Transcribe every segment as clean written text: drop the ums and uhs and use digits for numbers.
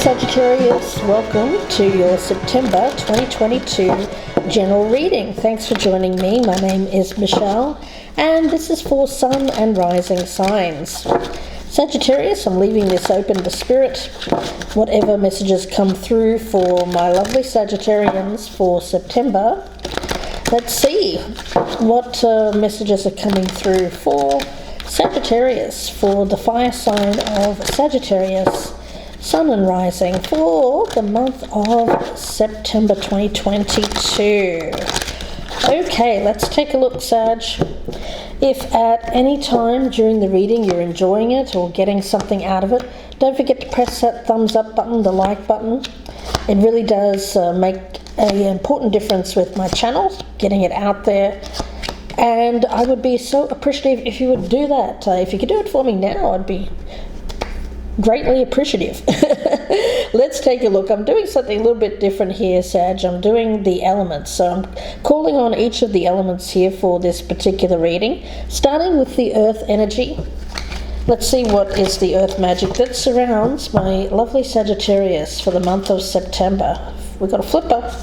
Sagittarius, welcome to your September 2022 general reading. Thanks for joining me. My name is Michelle and this is for Sun and Rising signs. Sagittarius, I'm leaving this open to spirit. Whatever messages come through for my lovely Sagittarians for September. Let's see what messages are coming through for Sagittarius, for the fire sign of Sagittarius, Sun and Rising for the month of September 2022. Okay, let's take a look, Sag. If at any time during the reading you're enjoying it or getting something out of it, don't forget to press that thumbs up button, the like button. It really does make an important difference with my channel, getting it out there. And I would be so appreciative if you would do that. If you could do it for me now, I'd be greatly appreciative. Let's take a look. I'm doing something a little bit different here, Sag. I'm doing the elements. So I'm calling on each of the elements here for this particular reading, starting with the earth energy. Let's see what is the earth magic that surrounds my lovely Sagittarius for the month of September. We've got a flipper.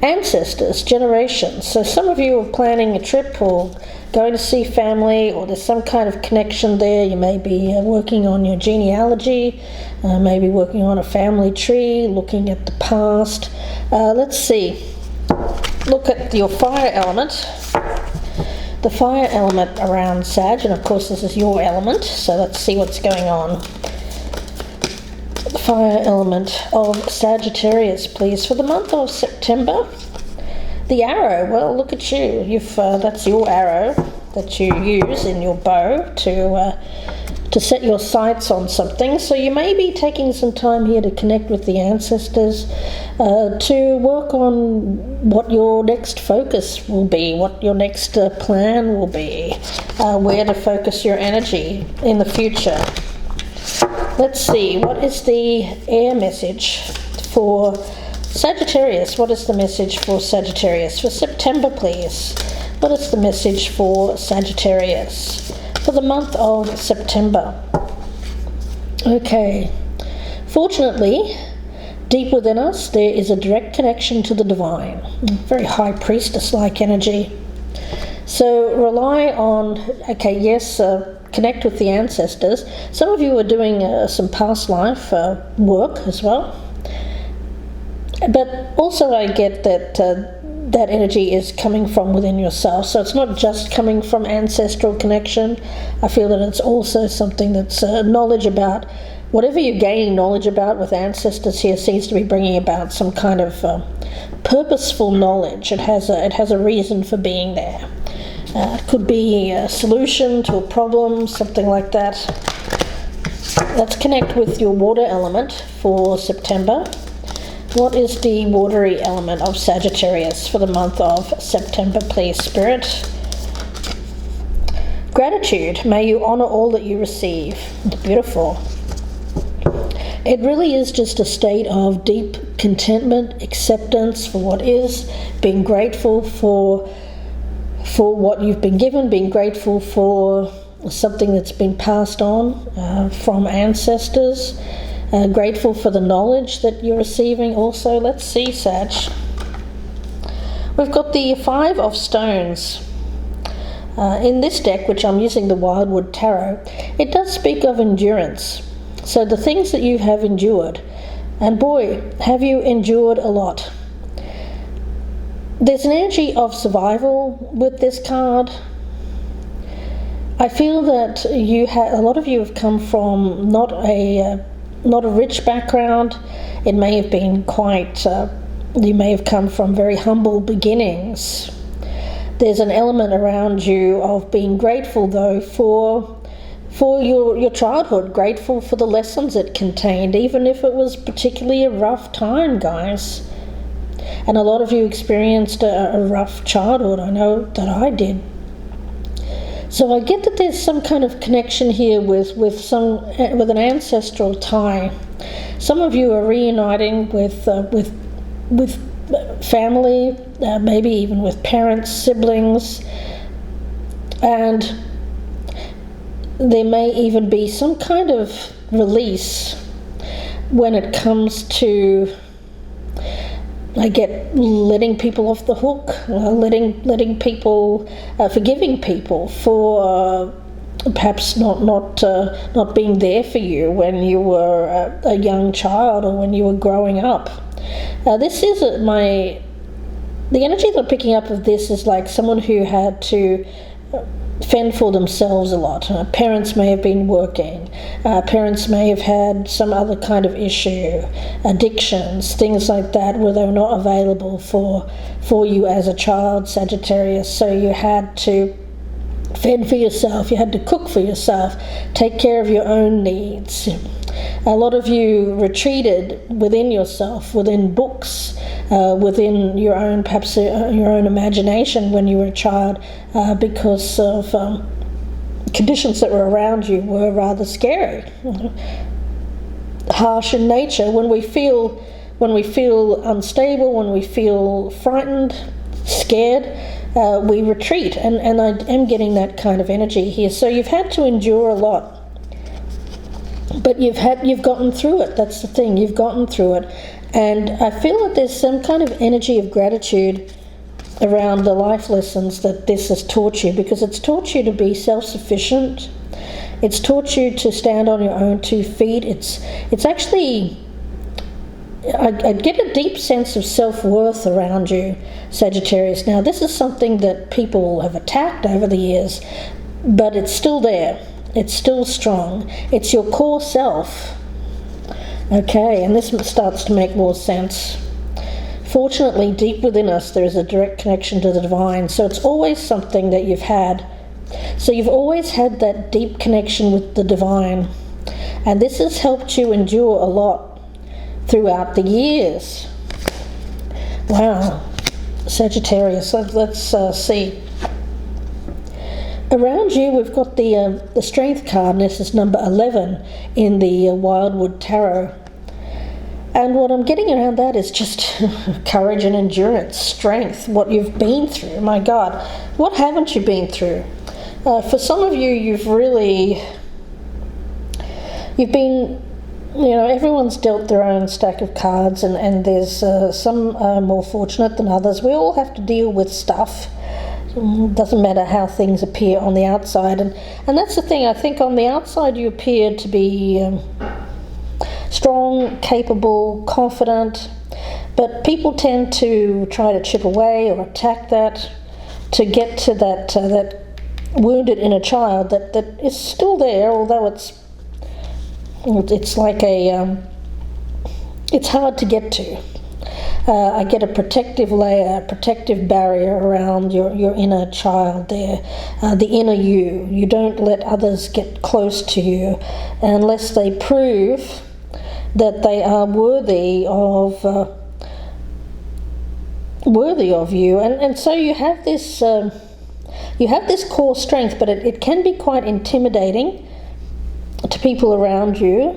Ancestors, generations. So some of you are planning a trip or going to see family, or there's some kind of connection there. You may be working on your genealogy, maybe working on a family tree, looking at the past. Let's see. Look at your fire element. The fire element around Sag, and of course this is your element, so let's see what's going on. The fire element of Sagittarius, please, for the month of September. The arrow, well, look at you. That's your arrow that you use in your bow to set your sights on something. So you may be taking some time here to connect with the ancestors, to work on what your next focus will be, what your next plan will be, where to focus your energy in the future. Let's see, what is the air message for Sagittarius? What is the message for Sagittarius for September, please? What is the message for Sagittarius for the month of September? Okay. Fortunately, deep within us, there is a direct connection to the divine. Very high priestess-like energy. So rely on, okay, yes, connect with the ancestors. Some of you are doing some past life work as well. But also I get that that energy is coming from within yourself. So it's not just coming from ancestral connection. I feel that it's also something that's knowledge about. Whatever you're gaining knowledge about with ancestors here seems to be bringing about some kind of purposeful knowledge. It has a reason for being there. It could be a solution to a problem, something like that. Let's connect with your water element for September. What is the watery element of Sagittarius for the month of September, please, Spirit? Gratitude. May you honor all that you receive. Beautiful. It really is just a state of deep contentment, acceptance for what is, being grateful for what you've been given, being grateful for something that's been passed on from ancestors. Grateful for the knowledge that you're receiving also. Let's see, Sag. We've got the Five of Stones. In this deck, which I'm using the Wildwood Tarot, it does speak of endurance. So the things that you have endured, and boy, have you endured a lot. There's an energy of survival with this card. I feel that a lot of you have come from not a rich background. It may have been quite, you may have come from very humble beginnings. There's an element around you of being grateful, though, for your childhood, grateful for the lessons it contained, even if it was particularly a rough time, guys. And a lot of you experienced a rough childhood. I know that I did. So I get that there's some kind of connection here with an ancestral tie. Some of you are reuniting with family, maybe even with parents, siblings, and there may even be some kind of release when it comes to, I get letting people off the hook, letting people, forgiving people for perhaps not being there for you when you were a young child or when you were growing up. This is the energy that I'm picking up of this is like someone who had to fend for themselves a lot. Parents may have been working. Parents may have had some other kind of issue, addictions, things like that, where they were not available for you as a child, Sagittarius. So you had to fend for yourself. You had to cook for yourself, take care of your own needs. A lot of you retreated within yourself, within books, within your own, perhaps your own imagination when you were a child, because of conditions that were around you were rather scary, harsh in nature. When we feel unstable, when we feel frightened, scared, we retreat, and I am getting that kind of energy here. So you've had to endure a lot. But you've gotten through it. That's the thing. You've gotten through it. And I feel that there's some kind of energy of gratitude around the life lessons that this has taught you, because it's taught you to be self-sufficient. It's taught you to stand on your own 2 feet. It's actually, I get a deep sense of self-worth around you, Sagittarius. Now, this is something that people have attacked over the years, but it's still there. It's still strong. It's your core self. Okay, and this starts to make more sense. Fortunately, deep within us, there is a direct connection to the divine. So it's always something that you've had. So you've always had that deep connection with the divine. And this has helped you endure a lot throughout the years. Wow. Sagittarius, let's see. Around you, we've got the Strength card, and this is number 11 in the Wildwood Tarot. And what I'm getting around that is just courage and endurance, strength, what you've been through. My God, what haven't you been through? For some of you, you've been, everyone's dealt their own stack of cards, and there's some are more fortunate than others. We all have to deal with stuff. Doesn't matter how things appear on the outside, and that's the thing. I think on the outside you appear to be strong, capable, confident, but people tend to try to chip away or attack that to get to that wounded inner child that is still there, although it's like it's hard to get to. I get a protective layer, a protective barrier around your inner child there, the inner you. You don't let others get close to you unless they prove that they are worthy of you. And so you have this core strength, but it can be quite intimidating to people around you.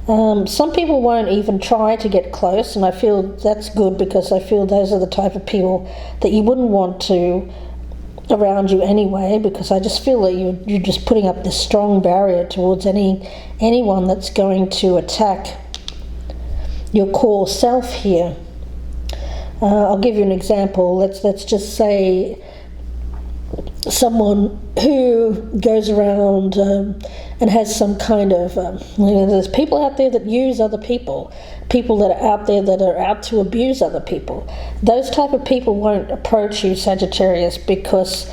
Some people won't even try to get close, and I feel that's good, because I feel those are the type of people that you wouldn't want to around you anyway, because I just feel that you're just putting up this strong barrier towards anyone that's going to attack your core self here. I'll give you an example. Let's just say someone who goes around and has some kind of there's people out there that use other people that are out there that are out to abuse other people. Those type of people won't approach you, Sagittarius, because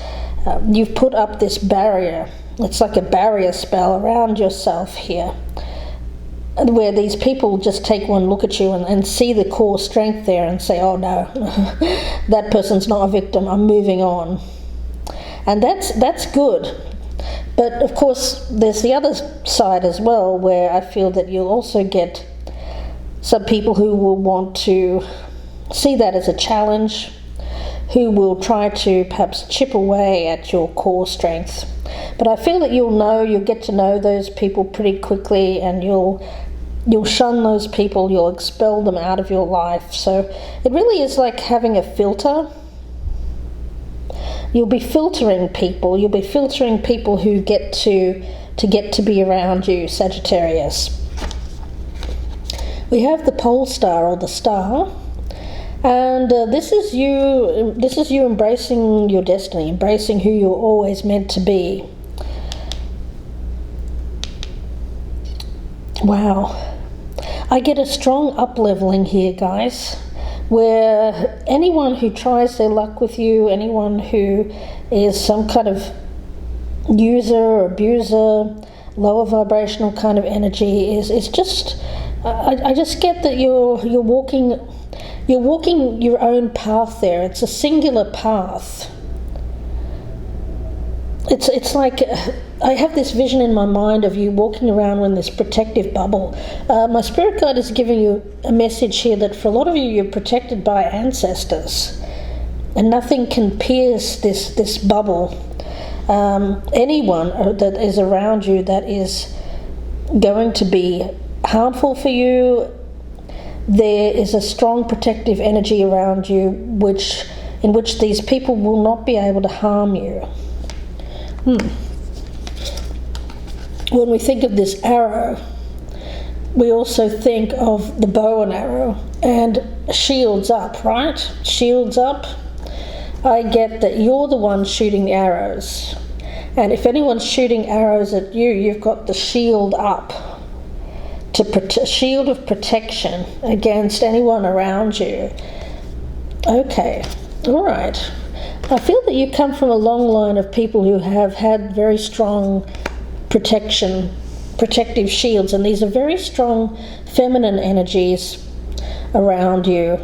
you've put up this barrier. It's like a barrier spell around yourself here, where these people just take one look at you and see the core strength there and say, oh no, that person's not a victim, I'm moving on. And that's good. But of course there's the other side as well, where I feel that you'll also get some people who will want to see that as a challenge, who will try to perhaps chip away at your core strength. But I feel that you'll get to know those people pretty quickly, and you'll shun those people, you'll expel them out of your life. So it really is like having a filter. You'll be filtering people. You'll be filtering people who get to be around you, Sagittarius. We have the pole star or the star, and this is you embracing your destiny, embracing who you're always meant to be. Wow, I get a strong up-leveling here, guys, where anyone who tries their luck with you, anyone who is some kind of user or abuser, lower vibrational kind of energy is just, I just get that you're walking your own path there. It's a singular path. It's like I have this vision in my mind of you walking around in this protective bubble. My spirit guide is giving you a message here that for a lot of you, you're protected by ancestors, and nothing can pierce this bubble. Anyone that is around you that is going to be harmful for you, there is a strong protective energy around you in which these people will not be able to harm you. When we think of this arrow, we also think of the bow and arrow and shields up, right? Shields up. I get that you're the one shooting the arrows, and if anyone's shooting arrows at you, you've got the shield up, shield of protection against anyone around you. Okay, all right. I feel that you come from a long line of people who have had very strong protective shields, and these are very strong feminine energies around you.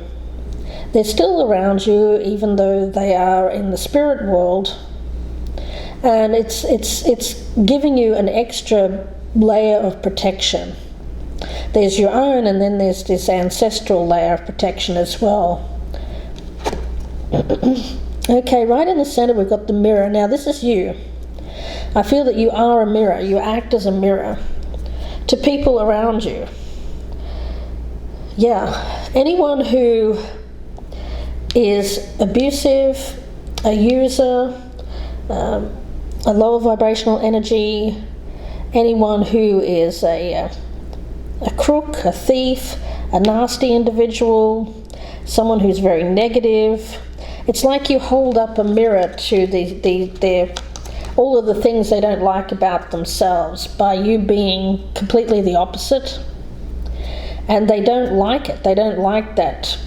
They're still around you even though they are in the spirit world, and it's giving you an extra layer of protection. There's your own, and then there's this ancestral layer of protection as well. Okay, right in the center we've got the mirror. Now this is you. I feel that you are a mirror. You act as a mirror to people around you. Yeah, anyone who is abusive, a user, a lower vibrational energy, anyone who is a crook, a thief, a nasty individual, someone who's very negative. It's like you hold up a mirror to all of the things they don't like about themselves by you being completely the opposite. And they don't like it. They don't like that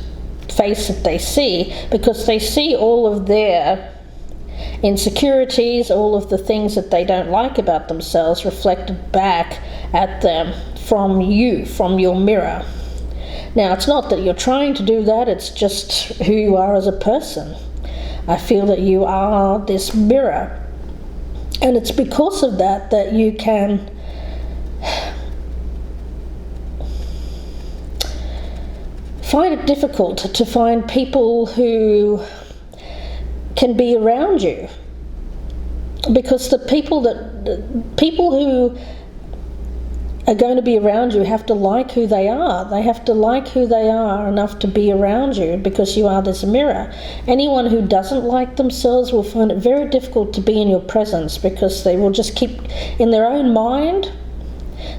face that they see, because they see all of their insecurities, all of the things that they don't like about themselves reflected back at them from you, from your mirror. Now, it's not that you're trying to do that, it's just who you are as a person. I feel that you are this mirror. And it's because of that you can find it difficult to find people who can be around you. Because the people who are going to be around you have to like who they are. They have to like who they are enough to be around you, because you are this mirror. Anyone who doesn't like themselves will find it very difficult to be in your presence, because they will just keep, in their own mind,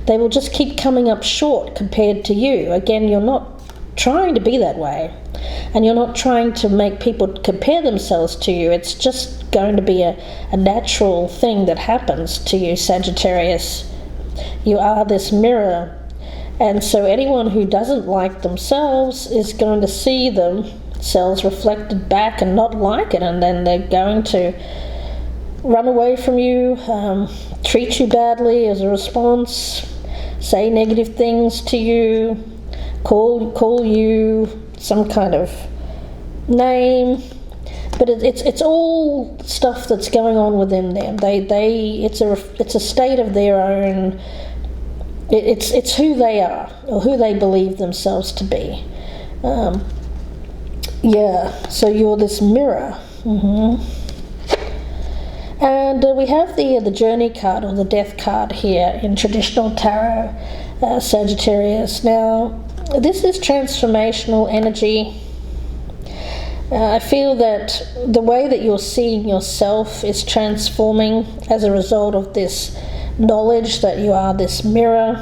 they will just keep coming up short compared to you. Again, you're not trying to be that way, and you're not trying to make people compare themselves to you. It's just going to be a natural thing that happens to you, Sagittarius. You are this mirror, and so anyone who doesn't like themselves is going to see themselves reflected back and not like it, and then they're going to run away from you, treat you badly as a response, say negative things to you, call you some kind of name. But it's all stuff that's going on within them. It's a state of their own. It's who they are, or who they believe themselves to be. Yeah. So you're this mirror. And we have the journey card, or the death card here in traditional tarot, Sagittarius. Now, this is transformational energy. I feel that the way that you're seeing yourself is transforming as a result of this knowledge that you are this mirror.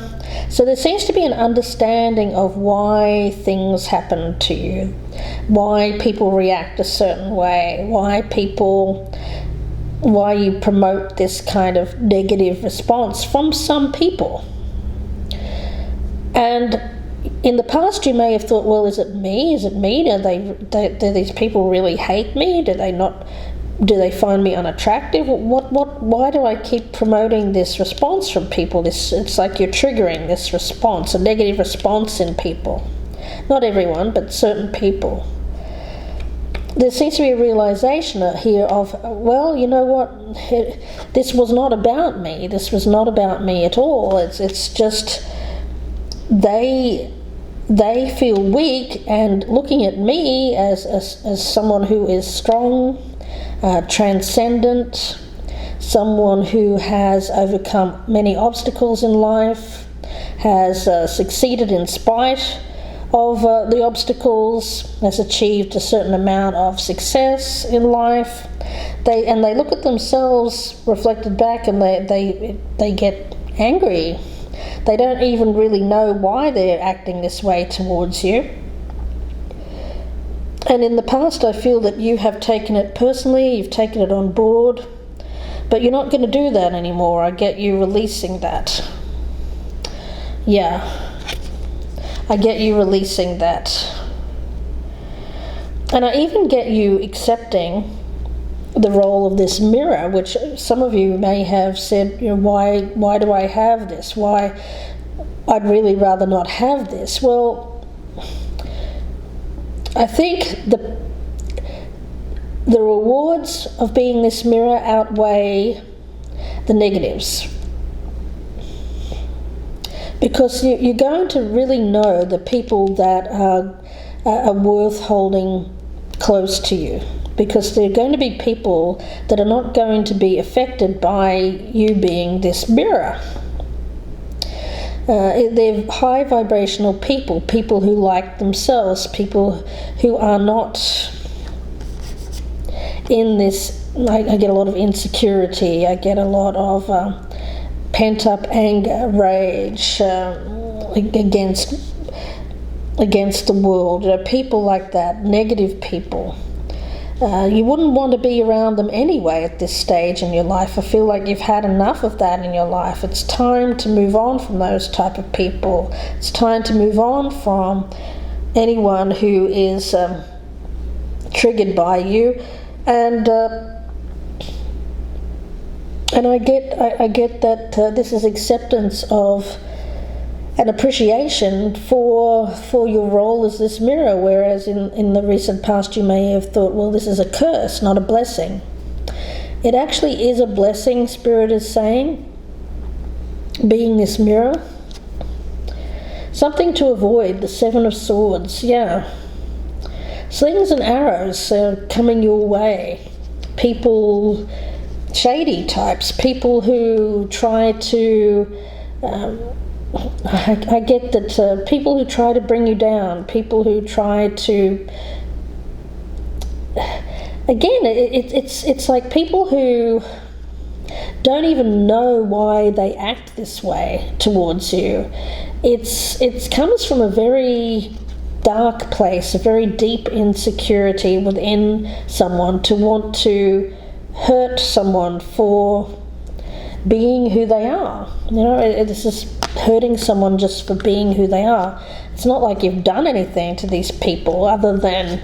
So there seems to be an understanding of why things happen to you, why people react a certain way, why you promote this kind of negative response from some people. And in the past you may have thought, well, is it me? Do these people really hate me? Do they find me unattractive? Why do I keep promoting this response from people? It's like you're triggering this response, a negative response in people. Not everyone, but certain people. There seems to be a realization here of, well, you know what, this was not about me. This was not about me at all. It's just they feel weak, and looking at me as someone who is strong, transcendent, someone who has overcome many obstacles in life, has succeeded in spite of the obstacles, has achieved a certain amount of success in life. They look at themselves reflected back, and they get angry. They don't even really know why they're acting this way towards you. And in the past, I feel that you have taken it personally, you've taken it on board, but you're not going to do that anymore. I get you releasing that. Yeah, I get you releasing that. And I even get you accepting the role of this mirror, which some of you may have said, why do I have this? Why? I'd really rather not have this. Well, I think the rewards of being this mirror outweigh the negatives, because you're going to really know the people that are worth holding close to you, because they're going to be people that are not going to be affected by you being this mirror. They're high vibrational people who like themselves, people who are not in this. I get a lot of insecurity, I get a lot of pent-up anger, rage against the world. People like that, negative people. You wouldn't want to be around them anyway at this stage in your life. I feel like you've had enough of that in your life. It's time to move on from those type of people. It's time to move on from anyone who is triggered by you. And I get that this is acceptance of an appreciation for your role as this mirror, whereas in the recent past you may have thought, well, this is a curse, not a blessing. It actually is a blessing, Spirit is saying, being this mirror. Something to avoid, the Seven of Swords, yeah. Slings and arrows are coming your way. People, shady types, people who try to... I get that people who try to bring you down, people who try to... Again, it's like people who don't even know why they act this way towards you. It comes from a very dark place, a very deep insecurity within someone to want to hurt someone for being who they are. This is hurting someone just for being who they are. It's not like you've done anything to these people other than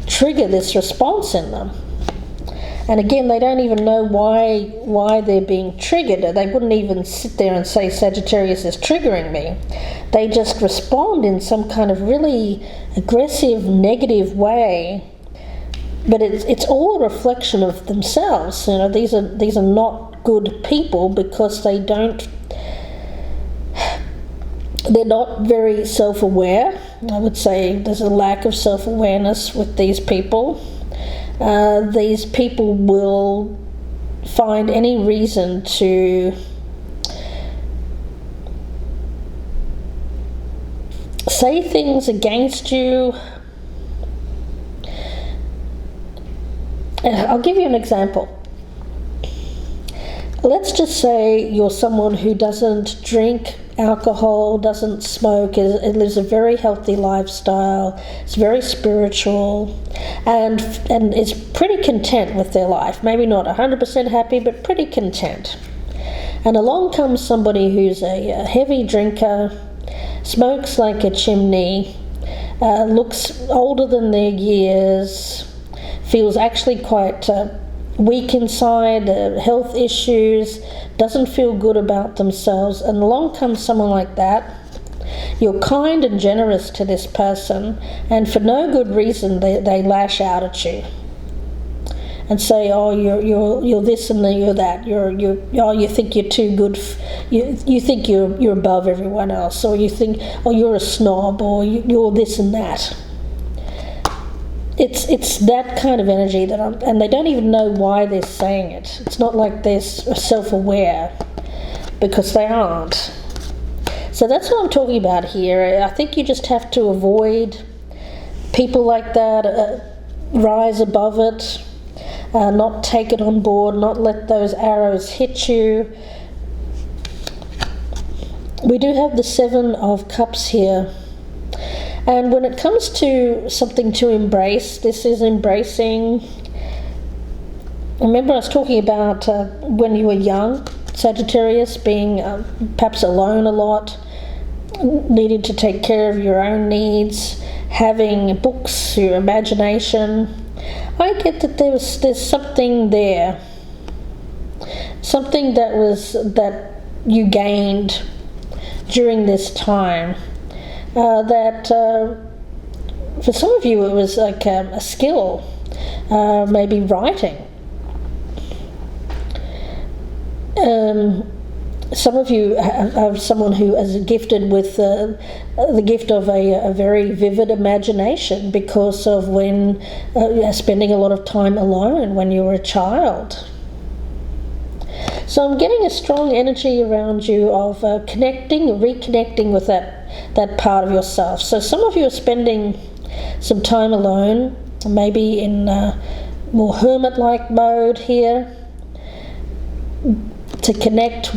trigger this response in them. And again, they don't even know why they're being triggered. They wouldn't even sit there and say Sagittarius is triggering me. They just respond in some kind of really aggressive, negative way. But it's all a reflection of themselves. These are not good people because they're not very self-aware. I would say there's a lack of self-awareness with these people. These people will find any reason to say things against you. I'll give you an example. let's just say you're someone who doesn't drink alcohol, doesn't smoke, it lives a very healthy lifestyle, it's very spiritual, and is pretty content with their life. Maybe not 100% happy, but pretty content. And along comes somebody who's a heavy drinker, smokes like a chimney, looks older than their years, feels actually quite weak inside, health issues, doesn't feel good about themselves, and along comes someone like that. You're kind and generous to this person, and for no good reason they lash out at you and say, oh, you're this and you're that, you think you're too good, you think you're above everyone else, or you think, oh, you're a snob, or you're this and that. It's that kind of energy and they don't even know why they're saying it. It's not like they're self-aware, because they aren't. So that's what I'm talking about here. I think you just have to avoid people like that, rise above it, not take it on board, not let those arrows hit you. We do have the Seven of Cups here. And when it comes to something to embrace, this is embracing. Remember I was talking about when you were young, Sagittarius, being perhaps alone a lot, needing to take care of your own needs, having books, your imagination. I get that there's something there, something that you gained during this time. That for some of you it was like a skill, maybe writing. Some of you have someone who is gifted with the gift of a very vivid imagination because of when spending a lot of time alone when you were a child. So I'm getting a strong energy around you of reconnecting with that part of yourself. So some of you are spending some time alone, maybe in more hermit-like mode here, to connect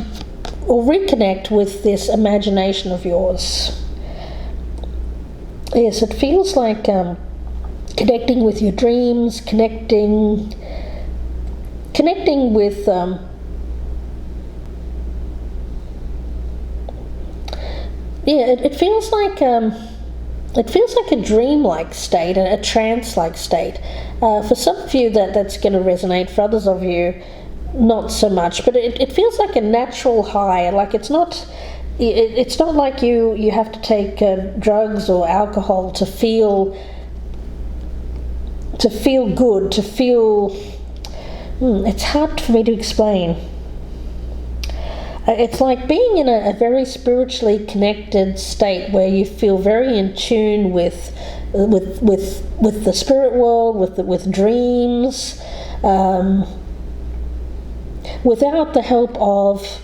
or reconnect with this imagination of yours. Yes, it feels like connecting with your dreams, connecting with it feels like a dream-like state, a trance-like state. For some of you that's going to resonate. For others of you, not so much. But it feels like a natural high. Like it's not like you have to take drugs or alcohol to feel good. To feel. It's hard for me to explain. It's like being in a very spiritually connected state where you feel very in tune with the spirit world, with dreams, without the help of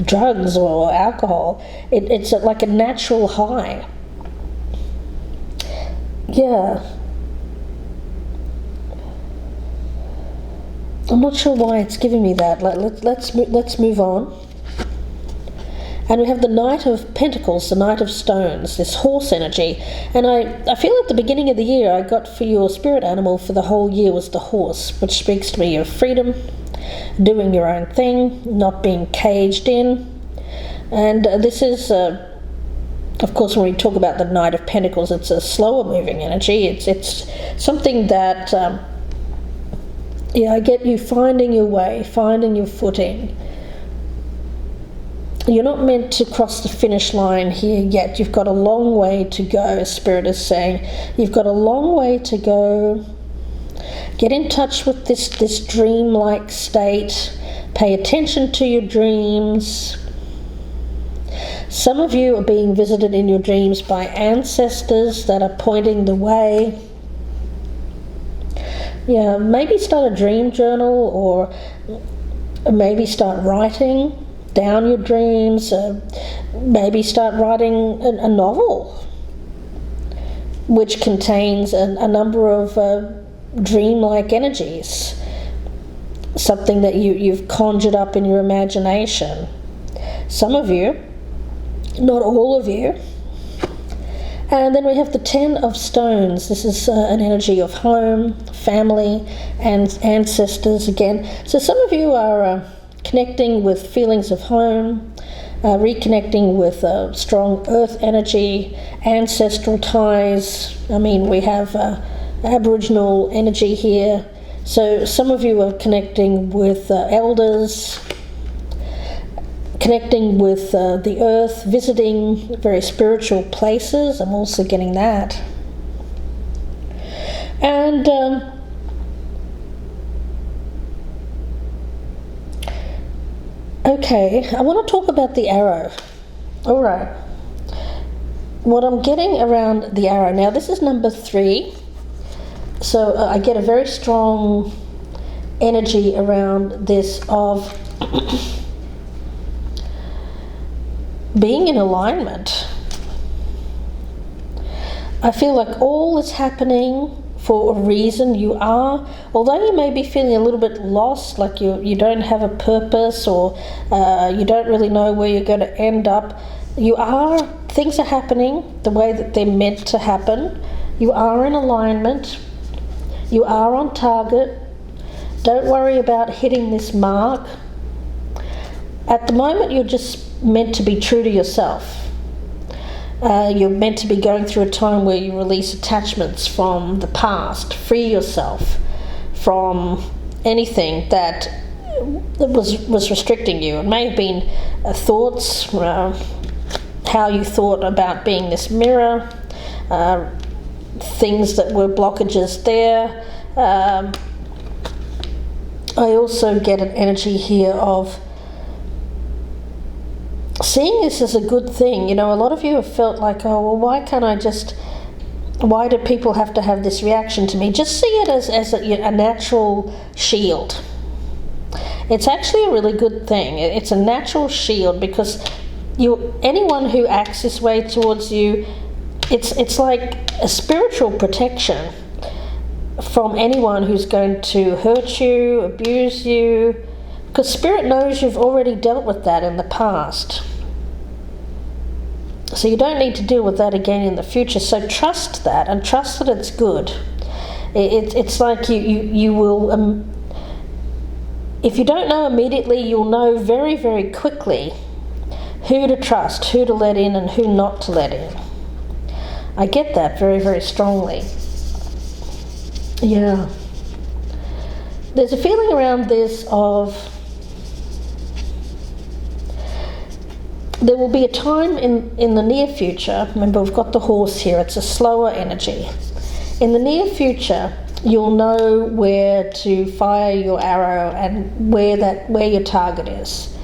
drugs or alcohol. It's like a natural high. Yeah. I'm not sure why it's giving me that. Let's move on. And we have the Knight of Pentacles, the Knight of Stones, this horse energy. And I feel at the beginning of the year I got for your spirit animal for the whole year was the horse, which speaks to me of freedom, doing your own thing, not being caged in. And this is, of course, when we talk about the Knight of Pentacles, it's a slower moving energy. It's something that... I get you finding your way, finding your footing. You're not meant to cross the finish line here yet. You've got a long way to go, as Spirit is saying. You've got a long way to go. Get in touch with this dream-like state. Pay attention to your dreams. Some of you are being visited in your dreams by ancestors that are pointing the way. Yeah, maybe start a dream journal, or maybe start writing down your dreams. Maybe start writing a novel which contains a number of dream-like energies. something that you've conjured up in your imagination. Some of you, not all of you. And then we have the 10 of stones. This is an energy of home, family, and ancestors again. So some of you are connecting with feelings of home, reconnecting with strong earth energy, ancestral ties. I mean, we have Aboriginal energy here. So some of you are connecting with elders, connecting with the earth, visiting very spiritual places. I'm also getting that. And okay, I want to talk about the arrow. All right. What I'm getting around the arrow, now this is number 3. So I get a very strong energy around this of being in alignment. I feel like all is happening for a reason. You are, although you may be feeling a little bit lost, like you don't have a purpose, or you don't really know where you're going to end up, things are happening the way that they're meant to happen. You are in alignment. You are on target. Don't worry about hitting this mark. At the moment, you're just meant to be true to yourself. You're meant to be going through a time where you release attachments from the past, free yourself from anything that was restricting you. It may have been thoughts, how you thought about being this mirror, things that were blockages there. I also get an energy here of seeing this as a good thing. You know, a lot of you have felt like, oh, well, why do people have to have this reaction to me? Just see it as a natural shield. It's actually a really good thing. It's a natural shield, because anyone who acts this way towards you, it's like a spiritual protection from anyone who's going to hurt you, abuse you, because Spirit knows you've already dealt with that in the past. So you don't need to deal with that again in the future. So trust that, and trust that it's good. It's like you will, if you don't know immediately, you'll know very, very quickly who to trust, who to let in, and who not to let in. I get that very, very strongly. Yeah. There's a feeling around this of there will be a time in the near future. Remember, we've got the horse here. It's a slower energy. In the near future, you'll know where to fire your arrow and where your target is.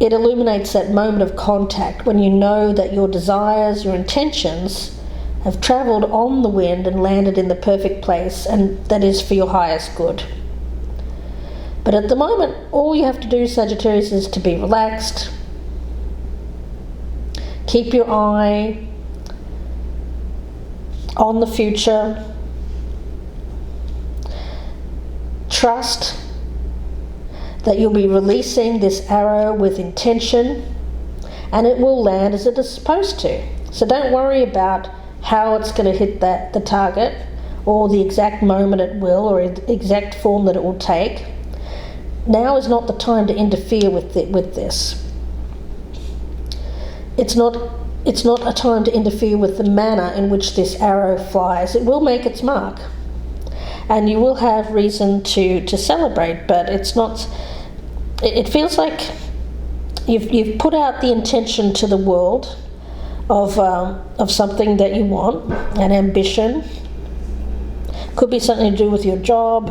It illuminates that moment of contact when you know that your desires, your intentions have travelled on the wind and landed in the perfect place, and that is for your highest good. But at the moment, all you have to do, Sagittarius, is to be relaxed. Keep your eye on the future. Trust that you'll be releasing this arrow with intention, and it will land as it is supposed to. So don't worry about how it's going to hit the target, or the exact moment it will, or the exact form that it will take. Now is not the time to interfere with this. It's not a time to interfere with the manner in which this arrow flies. It will make its mark, and you will have reason to celebrate, but it's not. It feels like you've put out the intention to the world of something that you want, an ambition. Could be something to do with your job,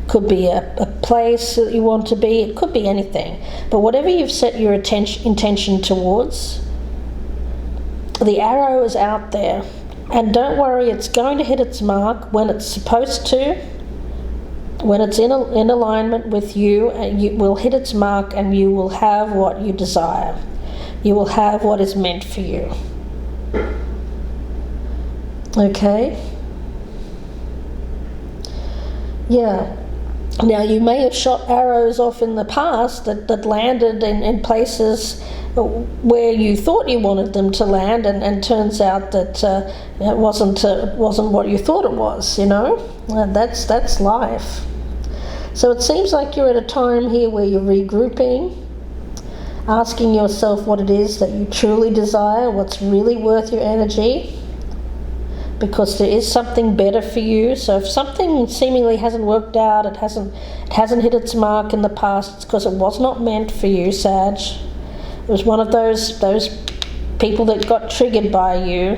could be a place that you want to be, it could be anything. But whatever you've set your intention towards, the arrow is out there. And don't worry, it's going to hit its mark when it's supposed to. When it's in alignment with you, it will hit its mark, and you will have what you desire. You will have what is meant for you. Okay? Yeah. Now, you may have shot arrows off in the past that landed in places where you thought you wanted them to land, and turns out that it wasn't what you thought it was, you know. That's life. So it seems like you're at a time here where you're regrouping, asking yourself what it is that you truly desire, what's really worth your energy, because there is something better for you. So if something seemingly hasn't worked out, it hasn't hit its mark in the past, it's because it was not meant for you, Sag. It was one of those people that got triggered by you.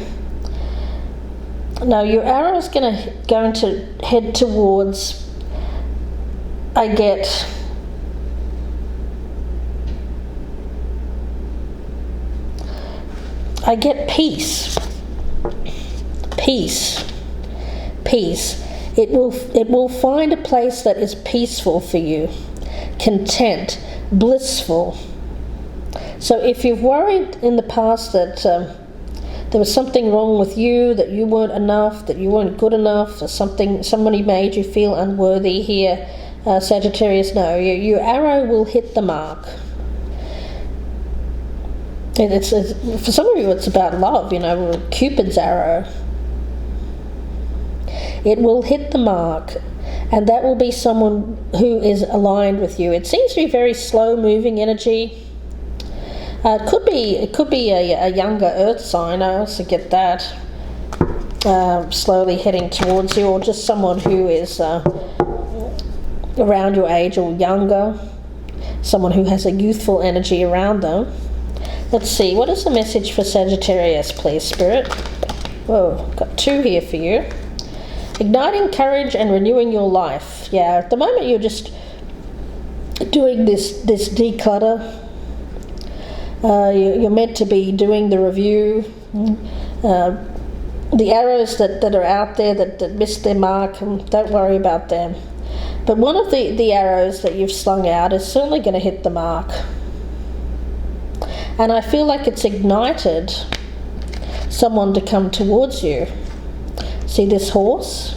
Now your arrow is going to head towards, I get peace. Peace. It will find a place that is peaceful for you, content, blissful. So if you've worried in the past that there was something wrong with you, that you weren't enough, that you weren't good enough, or somebody made you feel unworthy here, Sagittarius, no, your arrow will hit the mark. And it's for some of you, it's about love, you know, Cupid's arrow. It will hit the mark, and that will be someone who is aligned with you. It seems to be very slow-moving energy. It could be a younger Earth sign. I also get that, slowly heading towards you, or just someone who is around your age or younger, someone who has a youthful energy around them. Let's see, what is the message for Sagittarius, please, Spirit? Whoa, got two here for you. Igniting courage and renewing your life. Yeah, at the moment you're just doing this declutter. You're meant to be doing the review. The arrows that are out there that missed their mark, don't worry about them. But one of the arrows that you've slung out is certainly going to hit the mark. And I feel like it's ignited someone to come towards you. See this horse?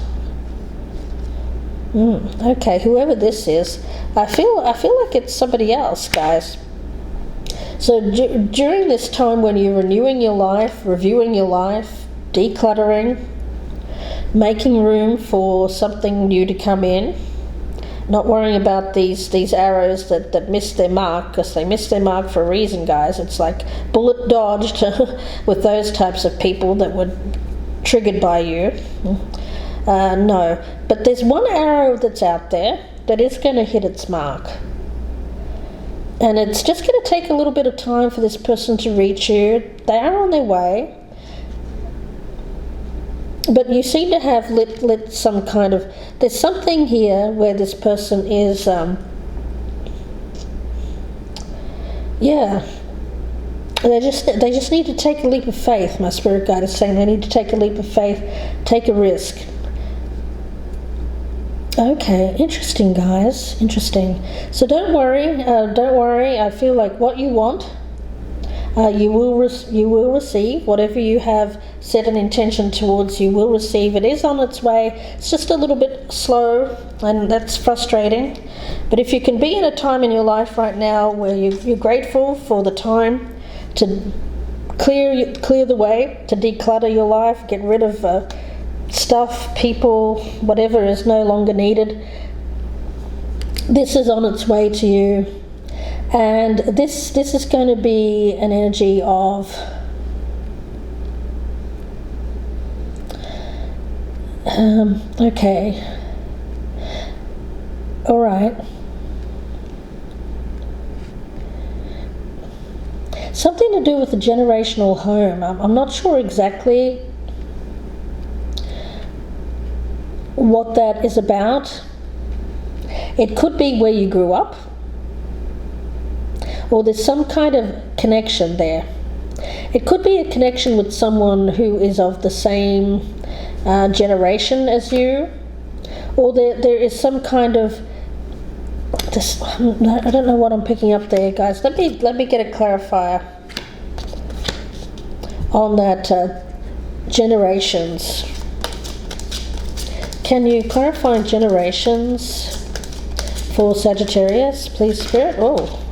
Okay, whoever this is, I feel like it's somebody else, guys. So during this time when you're renewing your life, reviewing your life, decluttering, making room for something new to come in, not worrying about these arrows that missed their mark, because they missed their mark for a reason, guys. It's like bullet dodged with those types of people that were triggered by you. No, but there's one arrow that's out there that is going to hit its mark. And it's just going to take a little bit of time for this person to reach you. They are on their way. But you seem to have lit some kind of... There's something here where this person is... They just need to take a leap of faith. My spirit guide is saying they need to take a leap of faith, take a risk. Okay, interesting, guys. Interesting. So don't worry. I feel like what you want, you will receive. Whatever you have set an intention towards, you will receive. It is on its way. It's just a little bit slow, and that's frustrating. But if you can be in a time in your life right now where you're grateful for the time to clear the way, to declutter your life, get rid of stuff, people, whatever is no longer needed, this is on its way to you. And this is going to be an energy of okay, all right, something to do with the generational home. I'm not sure exactly what that is about. It could be where you grew up, or there's some kind of connection there. It could be a connection with someone who is of the same generation as you, or there is some kind of this. I don't know what I'm picking up there, guys. Let me get a clarifier on that generations. Can you clarify generations? for Sagittarius, please, Spirit. Oh,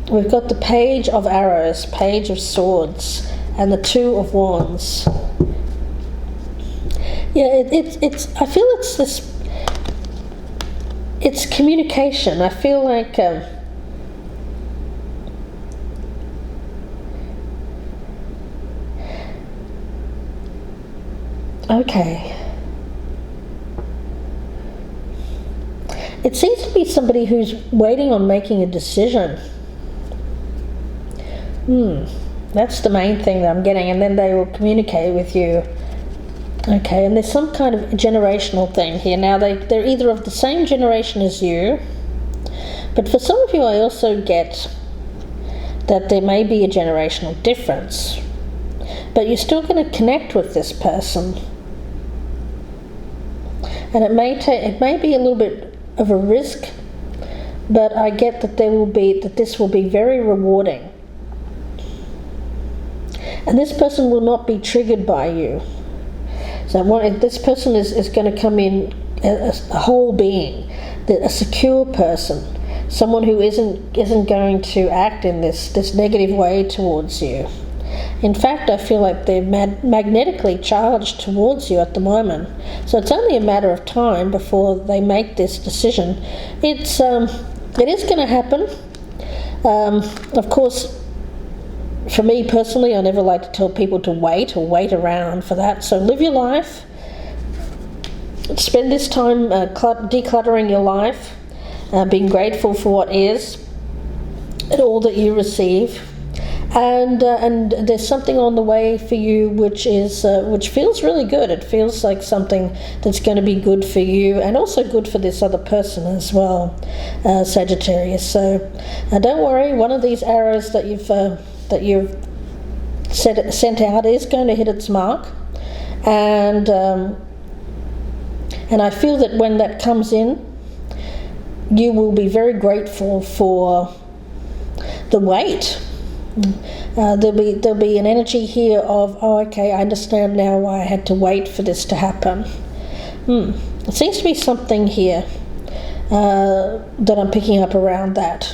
we've got the Page of Arrows, Page of Swords, and the Two of Wands. Yeah, it's. I feel it's this. It's communication. I feel like. Okay. It seems to be somebody who's waiting on making a decision. That's the main thing that I'm getting, and then they will communicate with you. Okay, and there's some kind of generational thing here. Now, they're either of the same generation as you, but for some of you I also get that there may be a generational difference. But you're still going to connect with this person. And it may be a little bit of a risk, but I get that this will be very rewarding. And this person will not be triggered by you. So this person is going to come in a whole being, a secure person, someone who isn't going to act in this negative way towards you. In fact, I feel like they're magnetically charged towards you at the moment. So it's only a matter of time before they make this decision. It is going to happen. Of course, for me personally, I never like to tell people to wait or wait around for that. So live your life. Spend this time decluttering your life, being grateful for what is and all that you receive. And there's something on the way for you which feels really good. It feels like something that's going to be good for you and also good for this other person as well, Sagittarius. So don't worry, one of these arrows that you've sent out is going to hit its mark, and I feel that when that comes in, you will be very grateful for the wait. There'll be an energy here of, oh, okay, I understand now why I had to wait for this to happen. It seems to be something here that I'm picking up around that.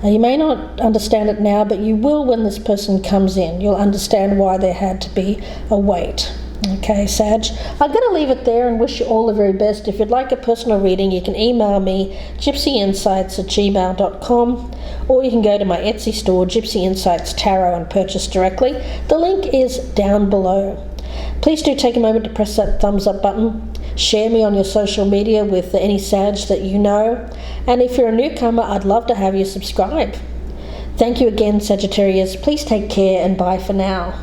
You may not understand it now, but you will when this person comes in. You'll understand why there had to be a wait. Okay, Sag. I'm going to leave it there and wish you all the very best. If you'd like a personal reading, you can email me, gypsyinsights@gmail.com, or you can go to my Etsy store, Gypsy Insights Tarot, and purchase directly. The link is down below. Please do take a moment to press that thumbs up button. Share me on your social media with any Sag that you know. And if you're a newcomer, I'd love to have you subscribe. Thank you again, Sagittarius. Please take care and bye for now.